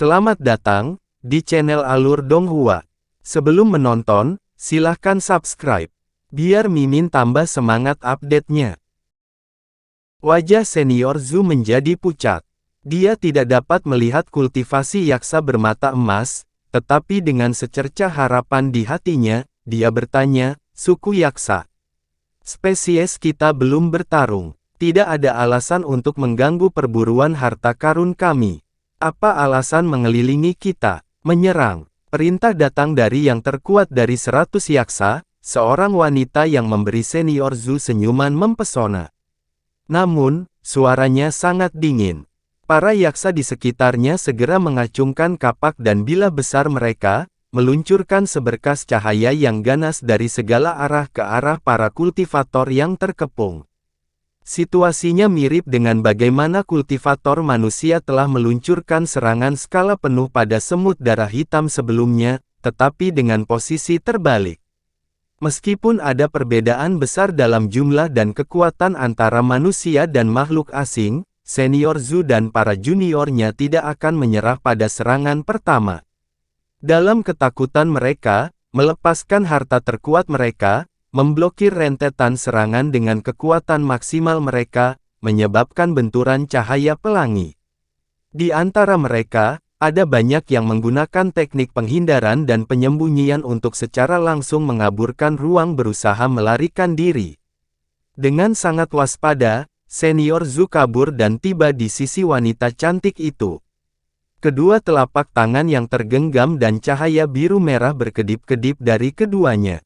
Selamat datang di channel Alur Donghua. Sebelum menonton, silahkan subscribe, biar Mimin tambah semangat update-nya. Wajah senior Zhu menjadi pucat. Dia tidak dapat melihat kultivasi yaksa bermata emas, tetapi dengan secercah harapan di hatinya, dia bertanya, "Suku yaksa, spesies kita belum bertarung. Tidak ada alasan untuk mengganggu perburuan harta karun kami. Apa alasan mengelilingi kita, menyerang?" Perintah datang dari yang terkuat dari 100 yaksa, seorang wanita yang memberi senior Zhu senyuman mempesona. Namun, suaranya sangat dingin. Para yaksa di sekitarnya segera mengacungkan kapak dan bilah besar mereka, meluncurkan seberkas cahaya yang ganas dari segala arah ke arah para kultivator yang terkepung. Situasinya mirip dengan bagaimana kultivator manusia telah meluncurkan serangan skala penuh pada semut darah hitam sebelumnya, tetapi dengan posisi terbalik. Meskipun ada perbedaan besar dalam jumlah dan kekuatan antara manusia dan makhluk asing, senior Zhu dan para juniornya tidak akan menyerah pada serangan pertama. Dalam ketakutan mereka, melepaskan harta terkuat mereka, memblokir rentetan serangan dengan kekuatan maksimal mereka, menyebabkan benturan cahaya pelangi. Di antara mereka, ada banyak yang menggunakan teknik penghindaran dan penyembunyian untuk secara langsung mengaburkan ruang berusaha melarikan diri. Dengan sangat waspada, senior Zhu kabur dan tiba di sisi wanita cantik itu. Kedua telapak tangan yang tergenggam dan cahaya biru merah berkedip-kedip dari keduanya.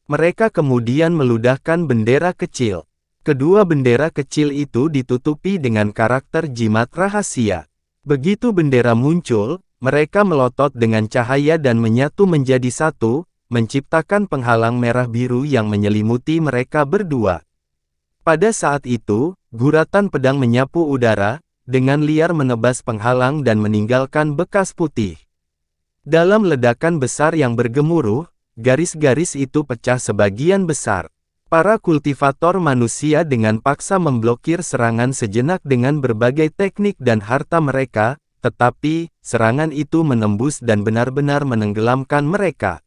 Mereka kemudian meludahkan bendera kecil. Kedua bendera kecil itu ditutupi dengan karakter jimat rahasia. Begitu bendera muncul, mereka melotot dengan cahaya dan menyatu menjadi satu, menciptakan penghalang merah biru yang menyelimuti mereka berdua. Pada saat itu, guratan pedang menyapu udara, dengan liar menebas penghalang dan meninggalkan bekas putih. Dalam ledakan besar yang bergemuruh, garis-garis itu pecah sebagian besar. Para kultivator manusia dengan paksa memblokir serangan sejenak dengan berbagai teknik dan harta mereka, tetapi, serangan itu menembus dan benar-benar menenggelamkan mereka.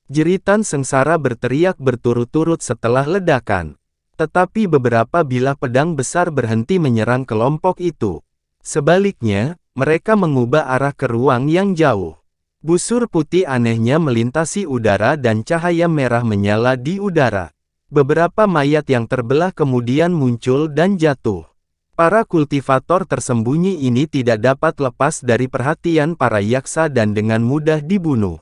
Jeritan sengsara berteriak berturut-turut setelah ledakan. Tetapi beberapa bilah pedang besar berhenti menyerang kelompok itu. Sebaliknya, mereka mengubah arah ke ruang yang jauh. Busur putih anehnya melintasi udara dan cahaya merah menyala di udara. Beberapa mayat yang terbelah kemudian muncul dan jatuh. Para kultivator tersembunyi ini tidak dapat lepas dari perhatian para yaksa dan dengan mudah dibunuh.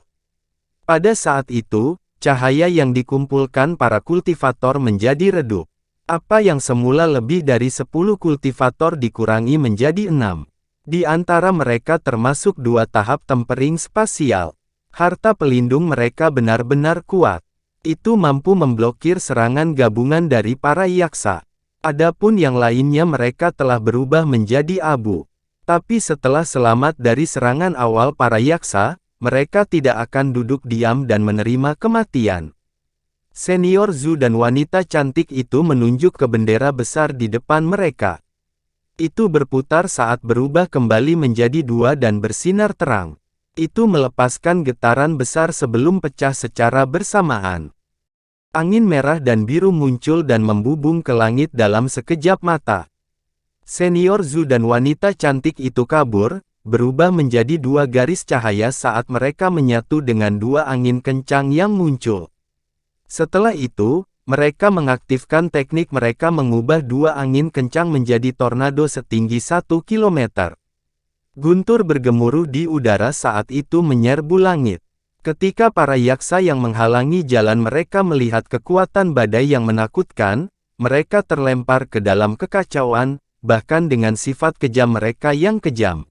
Pada saat itu, cahaya yang dikumpulkan para kultivator menjadi redup. Apa yang semula lebih dari 10 kultivator dikurangi menjadi 6. Di antara mereka termasuk 2 tahap tempering spasial. Harta pelindung mereka benar-benar kuat. Itu mampu memblokir serangan gabungan dari para yaksa. Adapun yang lainnya mereka telah berubah menjadi abu. Tapi setelah selamat dari serangan awal para yaksa, mereka tidak akan duduk diam dan menerima kematian. Senior Zhu dan wanita cantik itu menunjuk ke bendera besar di depan mereka. Itu berputar saat berubah kembali menjadi 2 dan bersinar terang. Itu melepaskan getaran besar sebelum pecah secara bersamaan. Angin merah dan biru muncul dan membubung ke langit dalam sekejap mata. Senior Zhu dan wanita cantik itu kabur, berubah menjadi 2 garis cahaya saat mereka menyatu dengan 2 angin kencang yang muncul. Setelah itu, mereka mengaktifkan teknik mereka mengubah 2 angin kencang menjadi tornado setinggi 1 km. Guntur bergemuruh di udara saat itu menyerbu langit. Ketika para yaksa yang menghalangi jalan mereka melihat kekuatan badai yang menakutkan, mereka terlempar ke dalam kekacauan, bahkan dengan sifat kejam mereka yang kejam.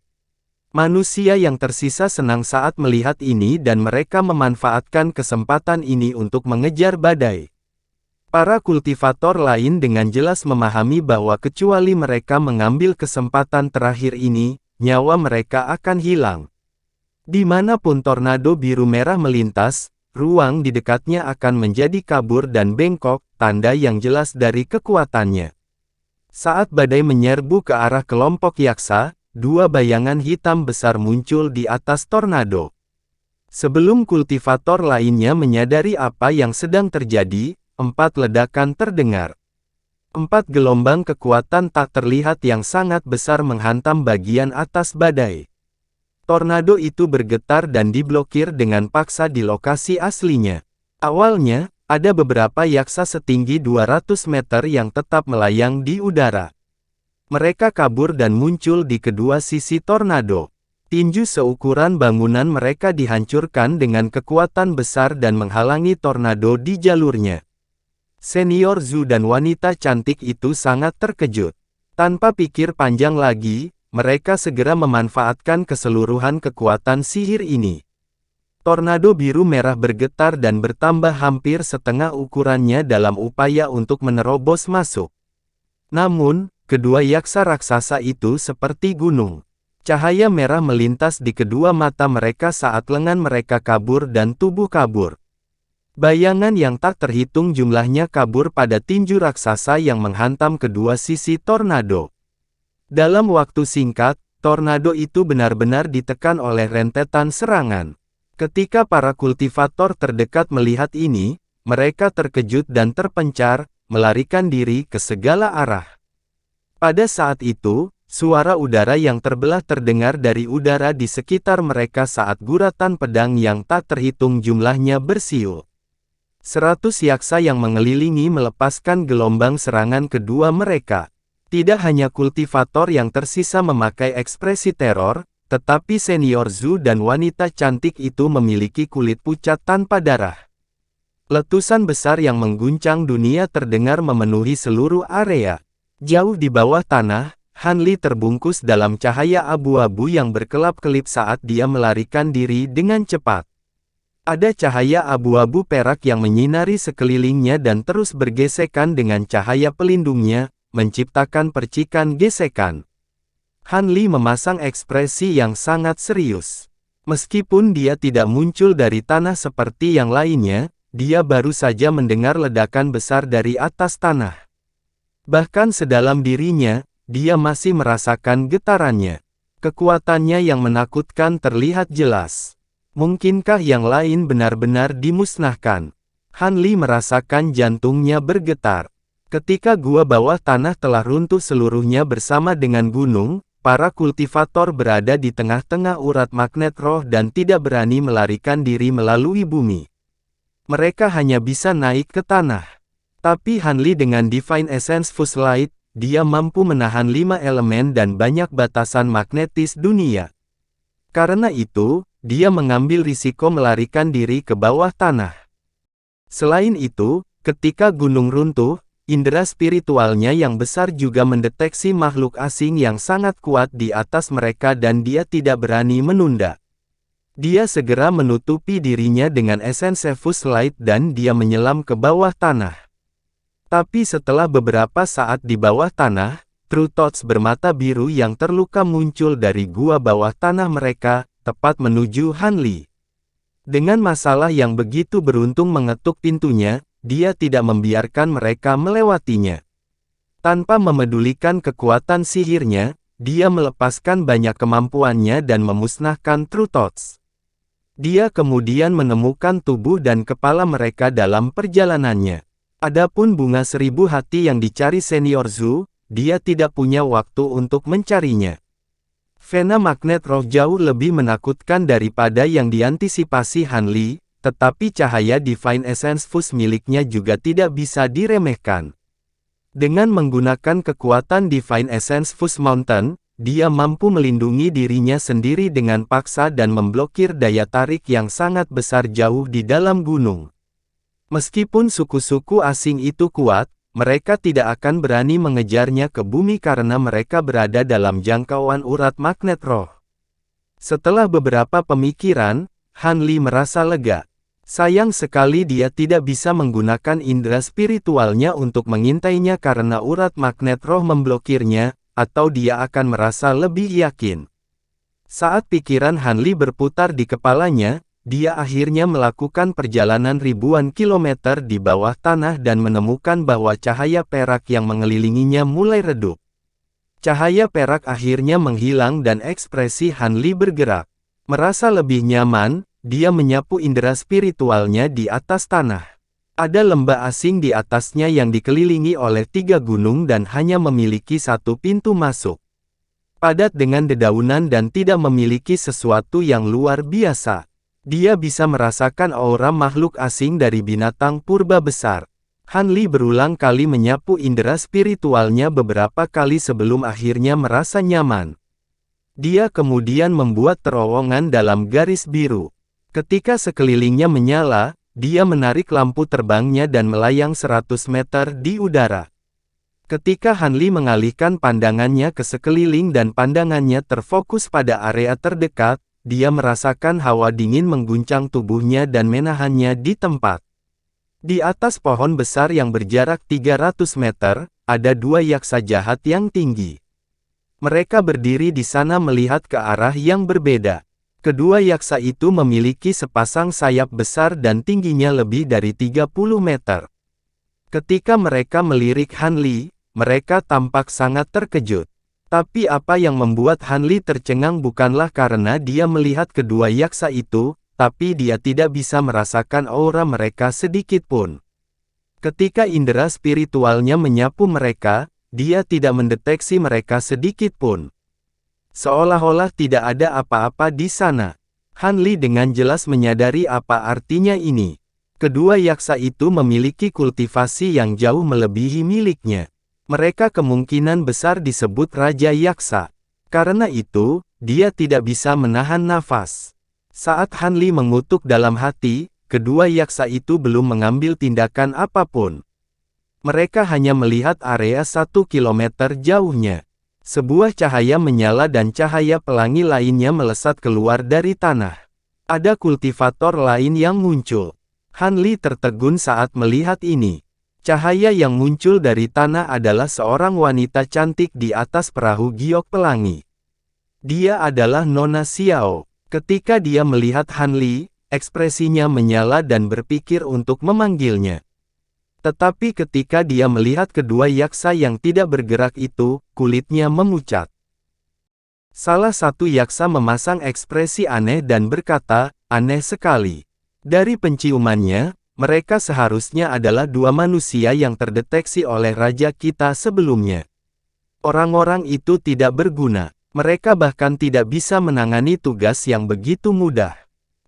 Manusia yang tersisa senang saat melihat ini dan mereka memanfaatkan kesempatan ini untuk mengejar badai. Para kultivator lain dengan jelas memahami bahwa kecuali mereka mengambil kesempatan terakhir ini, nyawa mereka akan hilang. Dimanapun tornado biru merah melintas, ruang di dekatnya akan menjadi kabur dan bengkok, tanda yang jelas dari kekuatannya. Saat badai menyerbu ke arah kelompok yaksa, dua bayangan hitam besar muncul di atas tornado. Sebelum kultivator lainnya menyadari apa yang sedang terjadi, 4 ledakan terdengar. 4 gelombang kekuatan tak terlihat yang sangat besar menghantam bagian atas badai. Tornado itu bergetar dan diblokir dengan paksa di lokasi aslinya. Awalnya, ada beberapa yaksa setinggi 200 meter yang tetap melayang di udara. Mereka kabur dan muncul di kedua sisi tornado. Tinju seukuran bangunan mereka dihancurkan dengan kekuatan besar dan menghalangi tornado di jalurnya. Senior Zhu dan wanita cantik itu sangat terkejut. Tanpa pikir panjang lagi, mereka segera memanfaatkan keseluruhan kekuatan sihir ini. Tornado biru merah bergetar dan bertambah hampir setengah ukurannya dalam upaya untuk menerobos masuk. Namun, kedua yaksa raksasa itu seperti gunung. Cahaya merah melintas di kedua mata mereka saat lengan mereka kabur dan tubuh kabur. Bayangan yang tak terhitung jumlahnya kabur pada tinju raksasa yang menghantam kedua sisi tornado. Dalam waktu singkat, tornado itu benar-benar ditekan oleh rentetan serangan. Ketika para kultivator terdekat melihat ini, mereka terkejut dan terpencar, melarikan diri ke segala arah. Pada saat itu, suara udara yang terbelah terdengar dari udara di sekitar mereka saat guratan pedang yang tak terhitung jumlahnya bersiul. 100 yaksa yang mengelilingi melepaskan gelombang serangan kedua mereka. Tidak hanya kultivator yang tersisa memakai ekspresi teror, tetapi senior Zhu dan wanita cantik itu memiliki kulit pucat tanpa darah. Letusan besar yang mengguncang dunia terdengar memenuhi seluruh area. Jauh di bawah tanah, Han Li terbungkus dalam cahaya abu-abu yang berkelap-kelip saat dia melarikan diri dengan cepat. Ada cahaya abu-abu perak yang menyinari sekelilingnya dan terus bergesekan dengan cahaya pelindungnya, menciptakan percikan gesekan. Han Li memasang ekspresi yang sangat serius. Meskipun dia tidak muncul dari tanah seperti yang lainnya, dia baru saja mendengar ledakan besar dari atas tanah. Bahkan sedalam dirinya, dia masih merasakan getarannya. Kekuatannya yang menakutkan terlihat jelas. Mungkinkah yang lain benar-benar dimusnahkan? Han Li merasakan jantungnya bergetar. Ketika gua bawah tanah telah runtuh seluruhnya bersama dengan gunung, para kultivator berada di tengah-tengah urat magnet roh dan tidak berani melarikan diri melalui bumi. Mereka hanya bisa naik ke tanah. Tapi Han Li dengan Divine Essence Fuse Light, dia mampu menahan 5 elemen dan banyak batasan magnetis dunia. Karena itu, dia mengambil risiko melarikan diri ke bawah tanah. Selain itu, ketika gunung runtuh, indera spiritualnya yang besar juga mendeteksi makhluk asing yang sangat kuat di atas mereka dan dia tidak berani menunda. Dia segera menutupi dirinya dengan Essence Fuse Light dan dia menyelam ke bawah tanah. Tapi setelah beberapa saat di bawah tanah, True Thoughts bermata biru yang terluka muncul dari gua bawah tanah mereka, tepat menuju Han Li. Dengan masalah yang begitu beruntung mengetuk pintunya, dia tidak membiarkan mereka melewatinya. Tanpa memedulikan kekuatan sihirnya, dia melepaskan banyak kemampuannya dan memusnahkan True Thoughts. Dia kemudian menemukan tubuh dan kepala mereka dalam perjalanannya. Adapun bunga 1000 hati yang dicari senior Zhu, dia tidak punya waktu untuk mencarinya. Vena magnet roh jauh lebih menakutkan daripada yang diantisipasi Han Li, tetapi cahaya Divine Essence Fuse miliknya juga tidak bisa diremehkan. Dengan menggunakan kekuatan Divine Essence Fuse Mountain, dia mampu melindungi dirinya sendiri dengan paksa dan memblokir daya tarik yang sangat besar jauh di dalam gunung. Meskipun suku-suku asing itu kuat, mereka tidak akan berani mengejarnya ke bumi karena mereka berada dalam jangkauan urat magnet roh. Setelah beberapa pemikiran, Han Li merasa lega. Sayang sekali dia tidak bisa menggunakan indera spiritualnya untuk mengintainya karena urat magnet roh memblokirnya, atau dia akan merasa lebih yakin. Saat pikiran Han Li berputar di kepalanya, dia akhirnya melakukan perjalanan ribuan kilometer di bawah tanah dan menemukan bahwa cahaya perak yang mengelilinginya mulai redup. Cahaya perak akhirnya menghilang dan ekspresi Han Li bergerak. Merasa lebih nyaman, dia menyapu indera spiritualnya di atas tanah. Ada lembah asing di atasnya yang dikelilingi oleh 3 gunung dan hanya memiliki 1 pintu masuk. Padat dengan dedaunan dan tidak memiliki sesuatu yang luar biasa. Dia bisa merasakan aura makhluk asing dari binatang purba besar. Han Li berulang kali menyapu indera spiritualnya beberapa kali sebelum akhirnya merasa nyaman. Dia kemudian membuat terowongan dalam garis biru. Ketika sekelilingnya menyala, dia menarik lampu terbangnya dan melayang 100 meter di udara. Ketika Han Li mengalihkan pandangannya ke sekeliling dan pandangannya terfokus pada area terdekat, dia merasakan hawa dingin mengguncang tubuhnya dan menahannya di tempat. Di atas pohon besar yang berjarak 300 meter, ada 2 yaksa jahat yang tinggi. Mereka berdiri di sana melihat ke arah yang berbeda. Kedua yaksa itu memiliki sepasang sayap besar dan tingginya lebih dari 30 meter. Ketika mereka melirik Han Li, mereka tampak sangat terkejut. Tapi apa yang membuat Han Li tercengang bukanlah karena dia melihat kedua yaksa itu, tapi dia tidak bisa merasakan aura mereka sedikit pun. Ketika indera spiritualnya menyapu mereka, dia tidak mendeteksi mereka sedikit pun. Seolah-olah tidak ada apa-apa di sana. Han Li dengan jelas menyadari apa artinya ini. Kedua yaksa itu memiliki kultivasi yang jauh melebihi miliknya. Mereka kemungkinan besar disebut Raja Yaksa. Karena itu, dia tidak bisa menahan nafas. Saat Han Li mengutuk dalam hati, kedua yaksa itu belum mengambil tindakan apapun. Mereka hanya melihat area 1 kilometer jauhnya. Sebuah cahaya menyala dan cahaya pelangi lainnya melesat keluar dari tanah. Ada kultivator lain yang muncul. Han Li tertegun saat melihat ini. Cahaya yang muncul dari tanah adalah seorang wanita cantik di atas perahu giok pelangi. Dia adalah Nona Xiao. Ketika dia melihat Han Li, ekspresinya menyala dan berpikir untuk memanggilnya. Tetapi ketika dia melihat kedua yaksa yang tidak bergerak itu, kulitnya memucat. Salah satu yaksa memasang ekspresi aneh dan berkata, "Aneh sekali." Dari penciumannya, mereka seharusnya adalah 2 manusia yang terdeteksi oleh raja kita sebelumnya. Orang-orang itu tidak berguna. Mereka bahkan tidak bisa menangani tugas yang begitu mudah.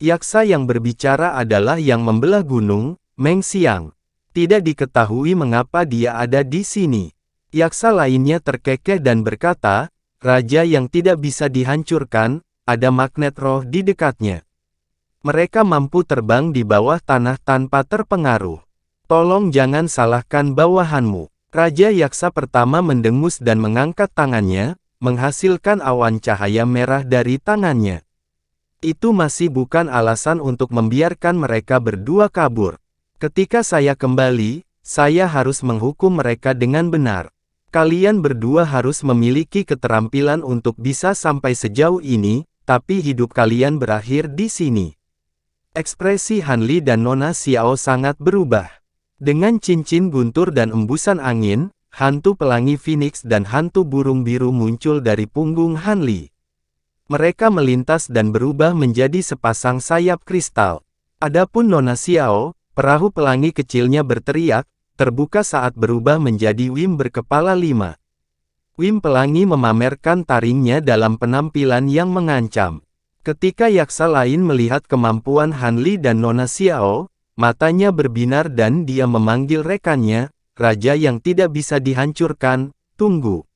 Yaksa yang berbicara adalah yang membelah gunung, Meng Xiang. Tidak diketahui mengapa dia ada di sini. Yaksa lainnya terkekeh dan berkata, "Raja yang tidak bisa dihancurkan, ada magnet roh di dekatnya. Mereka mampu terbang di bawah tanah tanpa terpengaruh. Tolong jangan salahkan bawahanmu." Raja Yaksa pertama mendengus dan mengangkat tangannya, menghasilkan awan cahaya merah dari tangannya. Itu masih bukan alasan untuk membiarkan mereka berdua kabur. Ketika saya kembali, saya harus menghukum mereka dengan benar. Kalian berdua harus memiliki keterampilan untuk bisa sampai sejauh ini, tapi hidup kalian berakhir di sini. Ekspresi Han Li dan Nona Xiao sangat berubah. Dengan cincin guntur dan embusan angin, hantu pelangi Phoenix dan hantu burung biru muncul dari punggung Han Li. Mereka melintas dan berubah menjadi sepasang sayap kristal. Adapun Nona Xiao, perahu pelangi kecilnya berteriak, terbuka saat berubah menjadi Wim berkepala 5. Wim pelangi memamerkan taringnya dalam penampilan yang mengancam. Ketika yaksa lain melihat kemampuan Han Li dan Nona Xiao, matanya berbinar dan dia memanggil rekannya, "Raja yang tidak bisa dihancurkan, tunggu."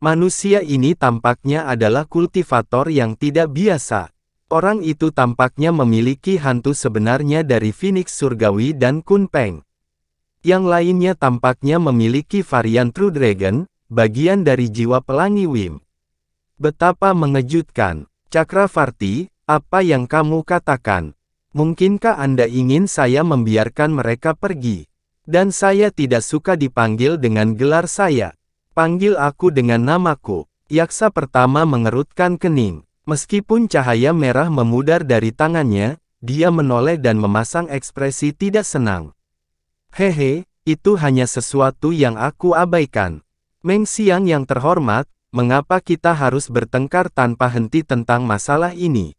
Manusia ini tampaknya adalah kultivator yang tidak biasa. Orang itu tampaknya memiliki hantu sebenarnya dari Phoenix Surgawi dan Kunpeng. Yang lainnya tampaknya memiliki varian True Dragon, bagian dari jiwa pelangi Wim. Betapa mengejutkan. Chakravarti, apa yang kamu katakan? Mungkinkah Anda ingin saya membiarkan mereka pergi? Dan saya tidak suka dipanggil dengan gelar saya. Panggil aku dengan namaku. Yaksa pertama mengerutkan kening. Meskipun cahaya merah memudar dari tangannya, dia menoleh dan memasang ekspresi tidak senang. Hehe, itu hanya sesuatu yang aku abaikan. Meng Xiang yang terhormat, mengapa kita harus bertengkar tanpa henti tentang masalah ini?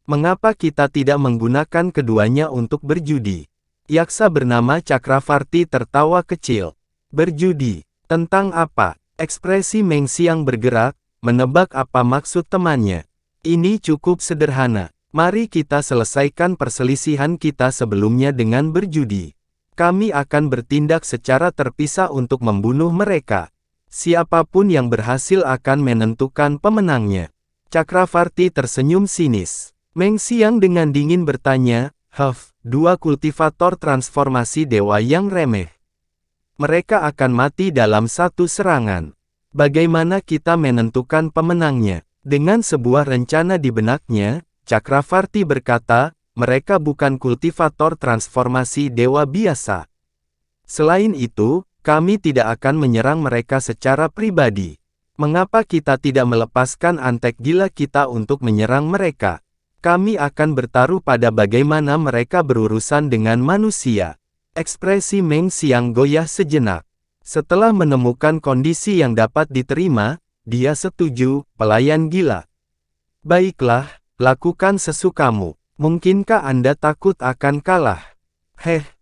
Mengapa kita tidak menggunakan keduanya untuk berjudi? Yaksa bernama Chakravarti tertawa kecil. Berjudi? Tentang apa? Ekspresi Meng Xiang bergerak, menebak apa maksud temannya. Ini cukup sederhana. Mari kita selesaikan perselisihan kita sebelumnya dengan berjudi. Kami akan bertindak secara terpisah untuk membunuh mereka. Siapapun yang berhasil akan menentukan pemenangnya. Chakravarti tersenyum sinis. Meng Xiang dengan dingin bertanya, dua kultivator transformasi dewa yang remeh. Mereka akan mati dalam satu serangan. Bagaimana kita menentukan pemenangnya? Dengan sebuah rencana di benaknya, Chakravarti berkata, mereka bukan kultivator transformasi dewa biasa. Selain itu, kami tidak akan menyerang mereka secara pribadi. Mengapa kita tidak melepaskan antek gila kita untuk menyerang mereka? Kami akan bertaruh pada bagaimana mereka berurusan dengan manusia. Ekspresi Meng Xiang goyah sejenak. Setelah menemukan kondisi yang dapat diterima, dia setuju, pelayan gila. Baiklah, lakukan sesukamu. Mungkinkah Anda takut akan kalah?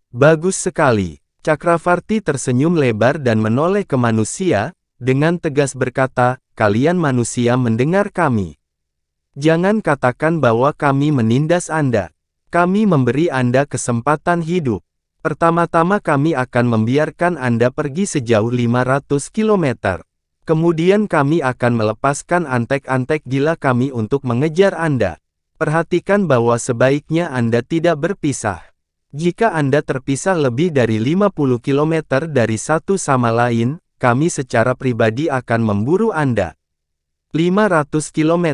Bagus sekali. Chakravarti tersenyum lebar dan menoleh ke manusia, dengan tegas berkata, kalian manusia mendengar kami. Jangan katakan bahwa kami menindas Anda. Kami memberi Anda kesempatan hidup. Pertama-tama kami akan membiarkan Anda pergi sejauh 500 km. Kemudian kami akan melepaskan antek-antek gila kami untuk mengejar Anda. Perhatikan bahwa sebaiknya Anda tidak berpisah. Jika Anda terpisah lebih dari 50 km dari satu sama lain, kami secara pribadi akan memburu Anda. 500 km.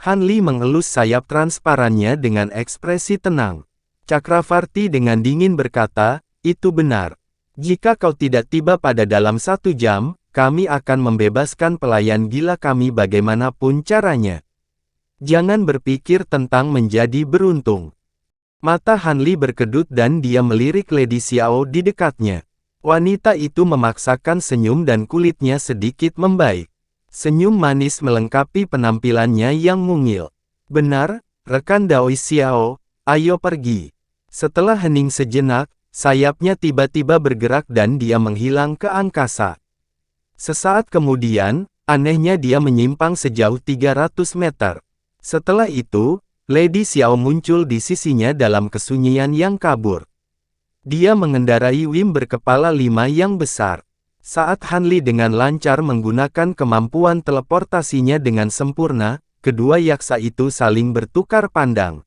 Han Li mengelus sayap transparannya dengan ekspresi tenang. Chakravarti dengan dingin berkata, itu benar. Jika kau tidak tiba pada dalam 1 jam, kami akan membebaskan pelayan gila kami bagaimanapun caranya. Jangan berpikir tentang menjadi beruntung. Mata Han Li berkedut dan dia melirik Lady Xiao di dekatnya. Wanita itu memaksakan senyum dan kulitnya sedikit membaik. Senyum manis melengkapi penampilannya yang mungil. Benar, rekan Dao Xiao, ayo pergi. Setelah hening sejenak, sayapnya tiba-tiba bergerak dan dia menghilang ke angkasa. Sesaat kemudian, anehnya dia menyimpang sejauh 300 meter. Setelah itu, Lady Xiao muncul di sisinya dalam kesunyian yang kabur. Dia mengendarai Wim berkepala 5 yang besar. Saat Han Li dengan lancar menggunakan kemampuan teleportasinya dengan sempurna, kedua yaksa itu saling bertukar pandang.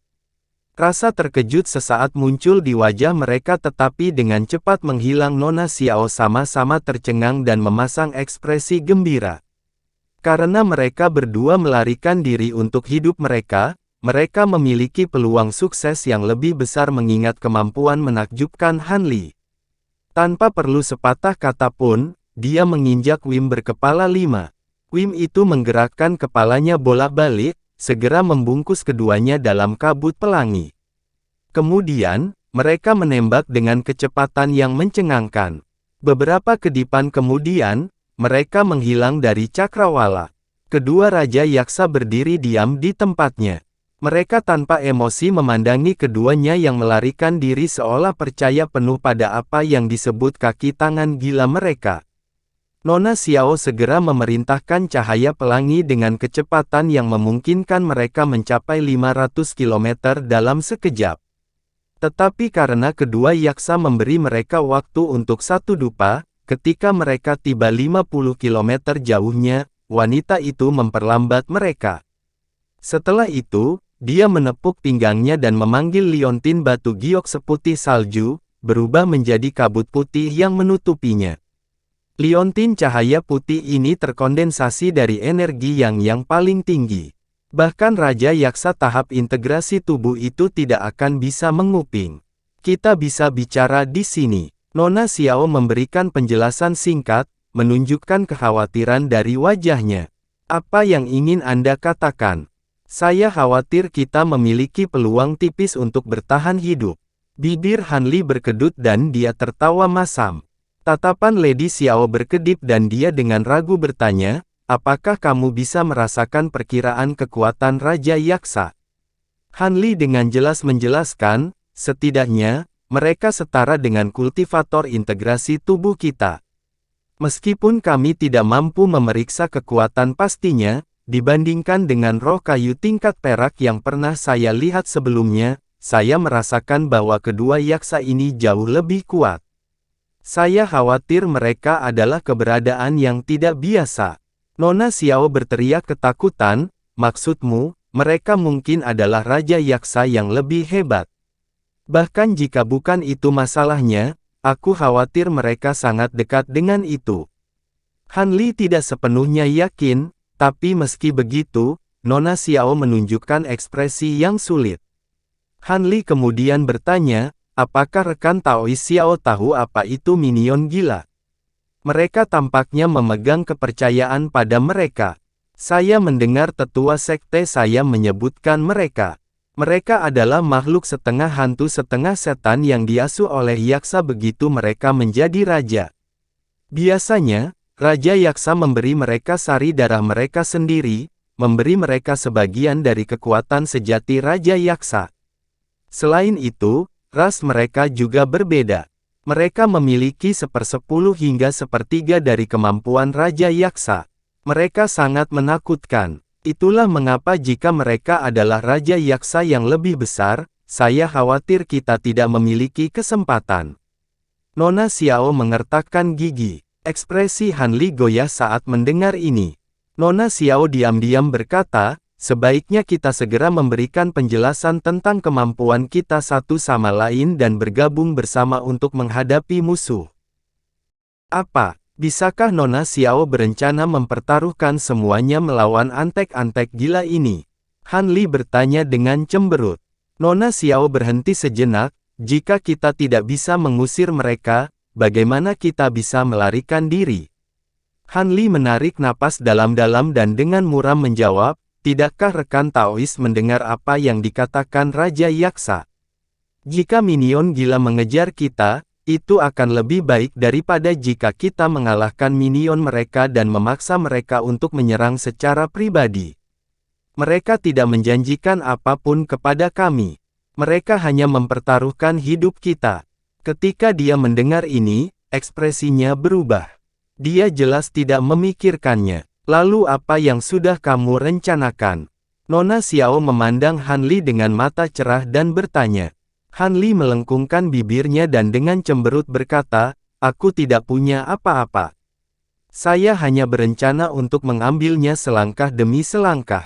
Rasa terkejut sesaat muncul di wajah mereka tetapi dengan cepat menghilang. Nona Xiao sama-sama tercengang dan memasang ekspresi gembira. Karena mereka berdua melarikan diri untuk hidup mereka, mereka memiliki peluang sukses yang lebih besar mengingat kemampuan menakjubkan Han Li. Tanpa perlu sepatah kata pun, dia menginjak Wim berkepala 5. Wim itu menggerakkan kepalanya bolak-balik, segera membungkus keduanya dalam kabut pelangi. Kemudian, mereka menembak dengan kecepatan yang mencengangkan. Beberapa kedipan kemudian, mereka menghilang dari cakrawala. Kedua raja yaksa berdiri diam di tempatnya. Mereka tanpa emosi memandangi keduanya yang melarikan diri seolah percaya penuh pada apa yang disebut kaki tangan gila mereka. Nona Xiao segera memerintahkan cahaya pelangi dengan kecepatan yang memungkinkan mereka mencapai 500 km dalam sekejap. Tetapi karena kedua yaksa memberi mereka waktu untuk satu dupa, ketika mereka tiba 50 km jauhnya, wanita itu memperlambat mereka. Setelah itu, dia menepuk pinggangnya dan memanggil liontin batu giok seputih salju, berubah menjadi kabut putih yang menutupinya. Liontin cahaya putih ini terkondensasi dari energi yang paling tinggi. Bahkan Raja Yaksa tahap integrasi tubuh itu tidak akan bisa menguping. Kita bisa bicara di sini. Nona Xiao memberikan penjelasan singkat, menunjukkan kekhawatiran dari wajahnya. Apa yang ingin Anda katakan? Saya khawatir kita memiliki peluang tipis untuk bertahan hidup. Bibir Han Li berkedut dan dia tertawa masam. Tatapan Lady Xiao berkedip dan dia dengan ragu bertanya, apakah kamu bisa merasakan perkiraan kekuatan Raja Yaksa? Han Li dengan jelas menjelaskan, setidaknya, mereka setara dengan kultivator integrasi tubuh kita. Meskipun kami tidak mampu memeriksa kekuatan pastinya, dibandingkan dengan roh kayu tingkat perak yang pernah saya lihat sebelumnya, saya merasakan bahwa kedua yaksa ini jauh lebih kuat. Saya khawatir mereka adalah keberadaan yang tidak biasa. Nona Xiao berteriak ketakutan, maksudmu, mereka mungkin adalah Raja Yaksa yang lebih hebat. Bahkan jika bukan itu masalahnya, aku khawatir mereka sangat dekat dengan itu. Han Li tidak sepenuhnya yakin, tapi meski begitu, Nona Xiao menunjukkan ekspresi yang sulit. Han Li kemudian bertanya, apakah rekan Taois Xiao tahu apa itu minion gila? Mereka tampaknya memegang kepercayaan pada mereka. Saya mendengar tetua sekte saya menyebutkan mereka. Mereka adalah makhluk setengah hantu setengah setan yang diasuh oleh yaksa begitu mereka menjadi raja. Biasanya, Raja Yaksa memberi mereka sari darah mereka sendiri, memberi mereka sebagian dari kekuatan sejati Raja Yaksa. Selain itu, ras mereka juga berbeda. Mereka memiliki 1/10 hingga 1/3 dari kemampuan Raja Yaksa. Mereka sangat menakutkan. Itulah mengapa jika mereka adalah Raja Yaksa yang lebih besar, saya khawatir kita tidak memiliki kesempatan. Nona Xiao mengertakkan gigi. Ekspresi Han Li goyah saat mendengar ini. Nona Xiao diam-diam berkata, sebaiknya kita segera memberikan penjelasan tentang kemampuan kita satu sama lain dan bergabung bersama untuk menghadapi musuh. Apa? Bisakah Nona Xiao berencana mempertaruhkan semuanya melawan antek-antek gila ini? Han Li bertanya dengan cemberut. Nona Xiao berhenti sejenak, jika kita tidak bisa mengusir mereka, bagaimana kita bisa melarikan diri? Han Li menarik napas dalam-dalam dan dengan muram menjawab, tidakkah rekan Taois mendengar apa yang dikatakan Raja Yaksa? Jika minion gila mengejar kita, itu akan lebih baik daripada jika kita mengalahkan minion mereka dan memaksa mereka untuk menyerang secara pribadi. Mereka tidak menjanjikan apapun kepada kami. Mereka hanya mempertaruhkan hidup kita. Ketika dia mendengar ini, ekspresinya berubah. Dia jelas tidak memikirkannya. Lalu apa yang sudah kamu rencanakan? Nona Xiao memandang Han Li dengan mata cerah dan bertanya. Han Li melengkungkan bibirnya dan dengan cemberut berkata, aku tidak punya apa-apa. Saya hanya berencana untuk mengambilnya selangkah demi selangkah.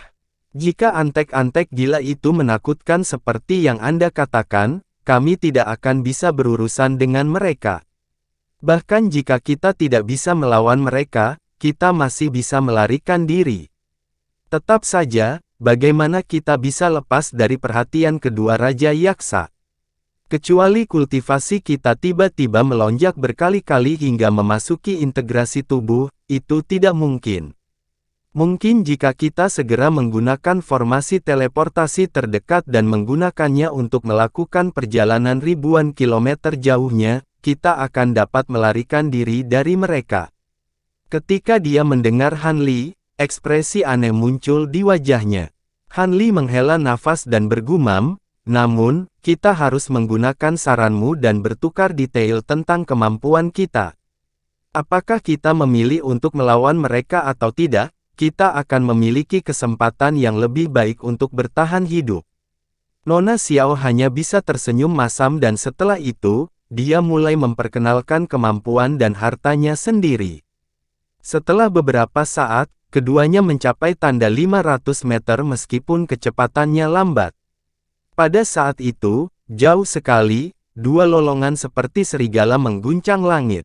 Jika antek-antek gila itu menakutkan seperti yang Anda katakan, kami tidak akan bisa berurusan dengan mereka. Bahkan jika kita tidak bisa melawan mereka, kita masih bisa melarikan diri. Tetap saja, bagaimana kita bisa lepas dari perhatian kedua Raja Yaksa? Kecuali kultivasi kita tiba-tiba melonjak berkali-kali hingga memasuki integrasi tubuh, itu tidak mungkin. Mungkin jika kita segera menggunakan formasi teleportasi terdekat dan menggunakannya untuk melakukan perjalanan ribuan kilometer jauhnya, kita akan dapat melarikan diri dari mereka. Ketika dia mendengar Han Li, ekspresi aneh muncul di wajahnya. Han Li menghela nafas dan bergumam, namun, kita harus menggunakan saranmu dan bertukar detail tentang kemampuan kita. Apakah kita memilih untuk melawan mereka atau tidak, kita akan memiliki kesempatan yang lebih baik untuk bertahan hidup. Nona Xiao hanya bisa tersenyum masam dan setelah itu, dia mulai memperkenalkan kemampuan dan hartanya sendiri. Setelah beberapa saat, keduanya mencapai tanda 500 meter meskipun kecepatannya lambat. Pada saat itu, jauh sekali, dua lolongan seperti serigala mengguncang langit.